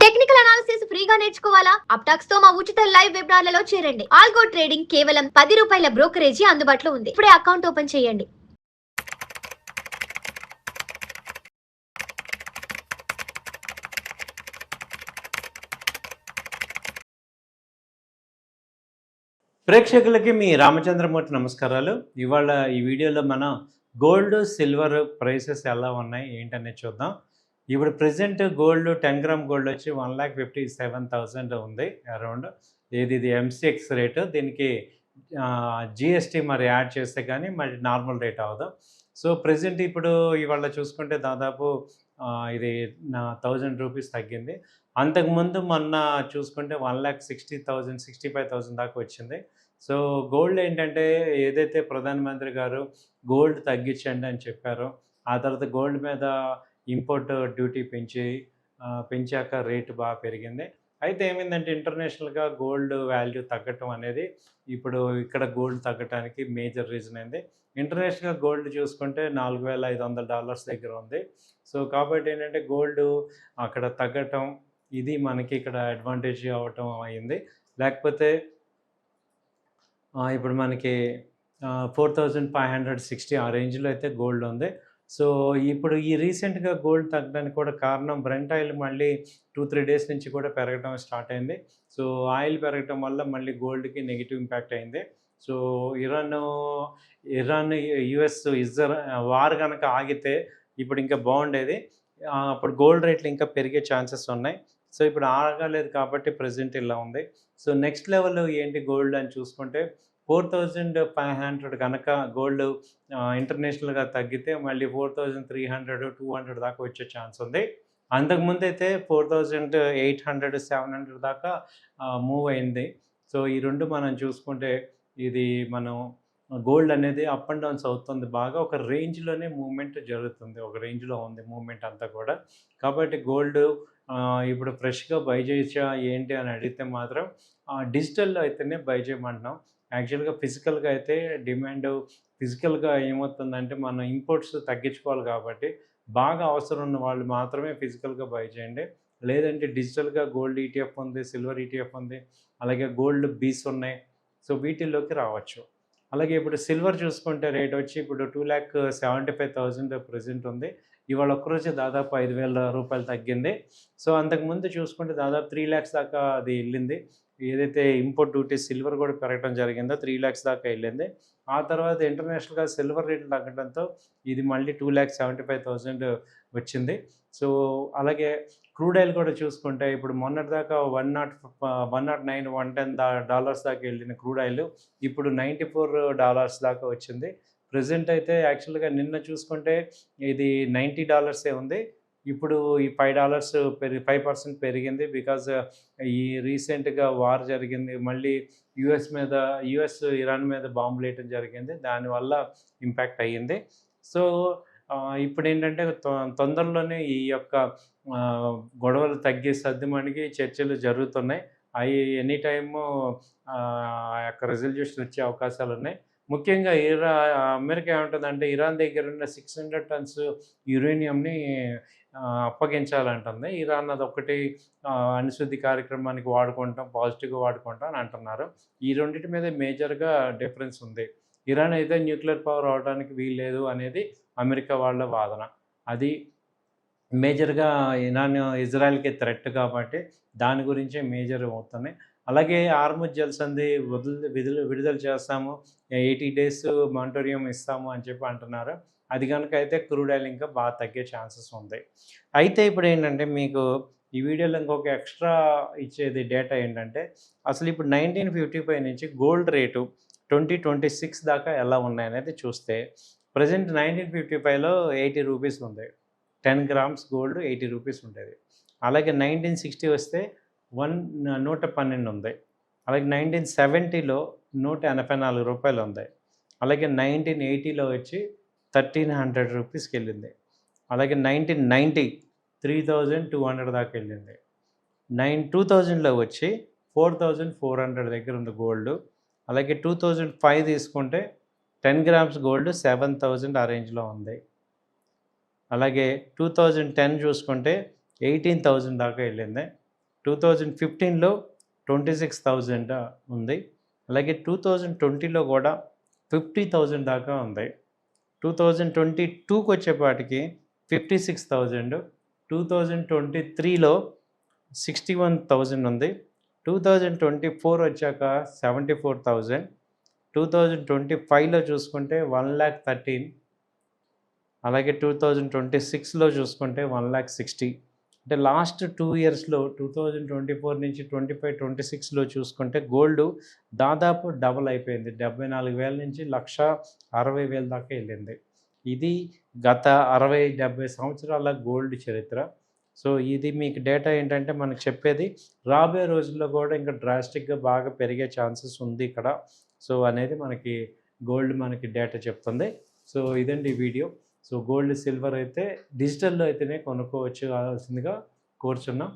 Technical analysis ఫ్రీగా నేర్చుకోవాలా? అప్టాక్స్ తో మా ఉచిత లైవ్ వెబినార్లలో చేరండి. ఆల్గో ట్రేడింగ్ కేవలం ₹10 బ్రోకరేజీ అందుబాటులో ఉంది. ఇప్పుడే అకౌంట్ ఓపెన్ చేయండి. ప్రేక్షకులకి మీ రామచంద్రమూర్తి నమస్కారాలు. ఇవాళ ఈ వీడియోలో మనం గోల్డ్, సిల్వర్ ప్రైసెస్ ఎలా ఉన్నాయి ఏంటనేది చూద్దాం. ఇప్పుడు ప్రెజెంట్ గోల్డ్ 10 గ్రామ్ గోల్డ్ వచ్చి 1,57,000 ఉంది అరౌండ్. ఇది ఎంసీఎక్స్ రేటు. దీనికి జిఎస్టీ మరి యాడ్ చేస్తే కానీ మరి నార్మల్ రేట్ అవ్వదు. సో ప్రెజెంట్ ఇప్పుడు ఇవాళ చూసుకుంటే దాదాపు ఇది 1,000 రూపీస్ తగ్గింది. అంతకుముందు మొన్న చూసుకుంటే 1,60,000 65,000 దాకా వచ్చింది. సో గోల్డ్ ఏంటంటే ఏదైతే ప్రధానమంత్రి గారు గోల్డ్ తగ్గించండి అని చెప్పారో, ఆ తర్వాత గోల్డ్ మీద ఇంపోర్ట్ డ్యూటీ పెంచాక రేటు బాగా పెరిగింది. అయితే ఏమైందంటే ఇంటర్నేషనల్గా గోల్డ్ వాల్యూ తగ్గటం అనేది ఇప్పుడు ఇక్కడ గోల్డ్ తగ్గటానికి మేజర్ రీజన్ అయింది. ఇంటర్నేషనల్గా గోల్డ్ చూసుకుంటే $4,500 దగ్గర ఉంది. సో కాబట్టి ఏంటంటే గోల్డ్ అక్కడ తగ్గటం ఇది మనకి ఇక్కడ అడ్వాంటేజ్ అవ్వటం అయింది. లేకపోతే ఇప్పుడు మనకి 4,560 ఆ రేంజ్లో అయితే గోల్డ్ ఉంది. సో ఇప్పుడు ఈ రీసెంట్గా గోల్డ్ తగ్గడానికి కూడా కారణం బ్రెంట్ ఆయిల్ మళ్ళీ 2-3 డేస్ నుంచి కూడా పెరగడం స్టార్ట్ అయింది. సో ఆయిల్ పెరగటం వల్ల మళ్ళీ గోల్డ్కి నెగిటివ్ ఇంపాక్ట్ అయింది. సో ఇరాన్ యుఎస్ వార్ కనుక ఆగితే ఇప్పుడు ఇంకా బాగుండేది. అప్పుడు గోల్డ్ రేట్లు ఇంకా పెరిగే ఛాన్సెస్ ఉన్నాయి. సో ఇప్పుడు ఆగలేదు కాబట్టి ప్రెజెంట్ ఇలా ఉంది. సో నెక్స్ట్ లెవెల్ ఏంటి గోల్డ్ అని చూసుకుంటే 4,500 కనుక గోల్డ్ ఇంటర్నేషనల్గా తగ్గితే మళ్ళీ 4,300 200 దాకా వచ్చే ఛాన్స్ ఉంది. అంతకుముందు అయితే 4,800 700 దాకా మూవ్ అయింది. సో ఈ రెండు మనం చూసుకుంటే ఇది మనం గోల్డ్ అనేది అప్ అండ్ డౌన్స్ అవుతుంది. బాగా ఒక రేంజ్లోనే మూవ్మెంట్ జరుగుతుంది. ఒక రేంజ్లో ఉంది మూవ్మెంట్ అంతా కూడా. కాబట్టి గోల్డ్ ఇప్పుడు ఫ్రెష్గా బై చేయొచ్చా ఏంటి అని అడిగితే మాత్రం డిజిటల్లో అయితేనే బై చేయమంటున్నాం. యాక్చువల్గా ఫిజికల్గా అయితే డిమాండ్ ఫిజికల్గా ఏమవుతుందంటే మనం ఇంపోర్ట్స్ తగ్గించుకోవాలి కాబట్టి బాగా అవసరం ఉన్న వాళ్ళు మాత్రమే ఫిజికల్గా బై చేయండి. లేదంటే డిజిటల్గా గోల్డ్ ఈటీఎఫ్ ఉంది, సిల్వర్ ఈటీఎఫ్ ఉంది, అలాగే గోల్డ్ బీస్ ఉన్నాయి. సో వీటిల్లోకి రావచ్చు. అలాగే ఇప్పుడు సిల్వర్ చూసుకుంటే రేట్ వచ్చి ఇప్పుడు 2,75,000 ప్రెజెంట్ ఉంది. ఇవాళ ఒక్కరోజు దాదాపు ₹5,000 తగ్గింది. సో అంతకుముందు చూసుకుంటే దాదాపు 3 lakhs దాకా అది వెళ్ళింది. ఏదైతే ఇంపోర్ట్ డ్యూటీ సిల్వర్ కూడా పెరగడం జరిగిందో 3 lakhs దాకా వెళ్ళింది. ఆ తర్వాత ఇంటర్నేషనల్గా సిల్వర్ రేట్లు తగ్గడంతో ఇది మళ్ళీ 2,75,000 వచ్చింది. సో అలాగే క్రూడ్ ఆయిల్ కూడా చూసుకుంటే ఇప్పుడు మొన్నటిదాకా $109 $110 దాకా వెళ్ళిన క్రూడ్ ఆయిల్ ఇప్పుడు $94 దాకా వచ్చింది. ప్రెజెంట్ అయితే యాక్చువల్గా నిన్న చూసుకుంటే ఇది $90 ఉంది. ఇప్పుడు ఈ $5 5% పెరిగింది. బికాజ్ ఈ రీసెంట్గా వార్ జరిగింది. మళ్ళీ యుఎస్ ఇరాన్ మీద బాంబులు వేయటం జరిగింది. దానివల్ల ఇంపాక్ట్ అయ్యింది. సో ఇప్పుడు ఏంటంటే తొందరలోనే ఈ యొక్క గొడవలు తగ్గి సర్దుమణిగి చర్చలు జరుగుతున్నాయి. అవి ఎనీ టైము ఆ యొక్క రెజల్యూషన్ వచ్చే అవకాశాలు ఉన్నాయి. ముఖ్యంగా అమెరికా ఏమంటుందంటే ఇరాన్ దగ్గర ఉన్న 600 tons యురేనియంని అప్పగించాలంటుంది. ఇరాన్ అదొకటి అణుశుద్ధి కార్యక్రమానికి వాడుకుంటాం, పాజిటివ్గా వాడుకుంటాం అని అంటున్నారు. ఈ రెండింటి మీద మేజర్గా డిఫరెన్స్ ఉంది. ఇరాన్ అయితే న్యూక్లియర్ పవర్ అవడానికి వీల్లేదు అనేది అమెరికా వాళ్ళ వాదన. అది మేజర్గా ఇజ్రాయెల్కి థ్రెట్ కాబట్టి దాని గురించే మేజర్ అవుతున్నాయి. అలాగే హార్ముజ్ జలసంధి విడుదల చేస్తాము, 80 days మానిటోరియం ఇస్తాము అని చెప్పి అంటున్నారు. అది కనుక అయితే క్రూడ్ ఆయిల్ ఇంకా బాగా తగ్గే ఛాన్సెస్ ఉంది. అయితే ఇప్పుడు ఏంటంటే మీకు ఈ వీడియోలో ఇంకొక ఎక్స్ట్రా ఇచ్చేది డేటా ఏంటంటే అసలు ఇప్పుడు 1955 నుంచి గోల్డ్ రేటు 2026 దాకా ఎలా ఉన్నాయనేది చూస్తే ప్రజెంట్ 1955లో ₹80 ఉంది. 10 grams గోల్డ్ ₹80 ఉండేది. అలాగే 1960 వస్తే 112 ఉంది. అలాగే 1970లో ₹184 ఉంది. అలాగే 1980లో వచ్చి ₹1,300 వెళ్ళింది. అలాగే 1990 3,200 దాకా వెళ్ళింది. 2000లో వచ్చి 4,400 దగ్గర ఉంది గోల్డ్. అలాగే 2005 తీసుకుంటే 10 grams గోల్డ్ 7,000 ఆ రేంజ్లో ఉంది. అలాగే 2010 చూసుకుంటే 18,000 దాకా వెళ్ళింది. 2015లో 26,000 ఉంది. అలాగే 2020లో కూడా 50,000 దాకా ఉంది. 2022కి వచ్చేపాటికి 56,000, 2023లో 61,000 ఉంది. 2024 వచ్చాక 74,000, 2025లో చూసుకుంటే 1,13,000, అలాగే 2026లో చూసుకుంటే 1,60,000. అంటే లాస్ట్ 2 ఇయర్స్‌లో 2024 నుంచి 25, 26లో చూసుకుంటే గోల్డ్ దాదాపు డబుల్ అయిపోయింది. 74,000 నుంచి 1,60,000 దాకా వెళ్ళింది. ఇది గత 60, 70 సంవత్సరాల గోల్డ్ చరిత్ర. సో ఇది మీకు డేటా ఏంటంటే మనకు చెప్పేది రాబోయే రోజుల్లో కూడా ఇంకా డ్రాస్టిక్‌గా బాగా పెరిగే ఛాన్సెస్ ఉంది ఇక్కడ. సో అనేది మనకి గోల్డ్ మనకి డేటా చెప్తుంది. సో ఇదండి ఈ వీడియో. సో గోల్డ్, సిల్వర్ అయితే డిజిటల్‌లో అయితేనే కొనుక్కోవచ్చు కావాల్సిందిగా కోరుచున్నాం.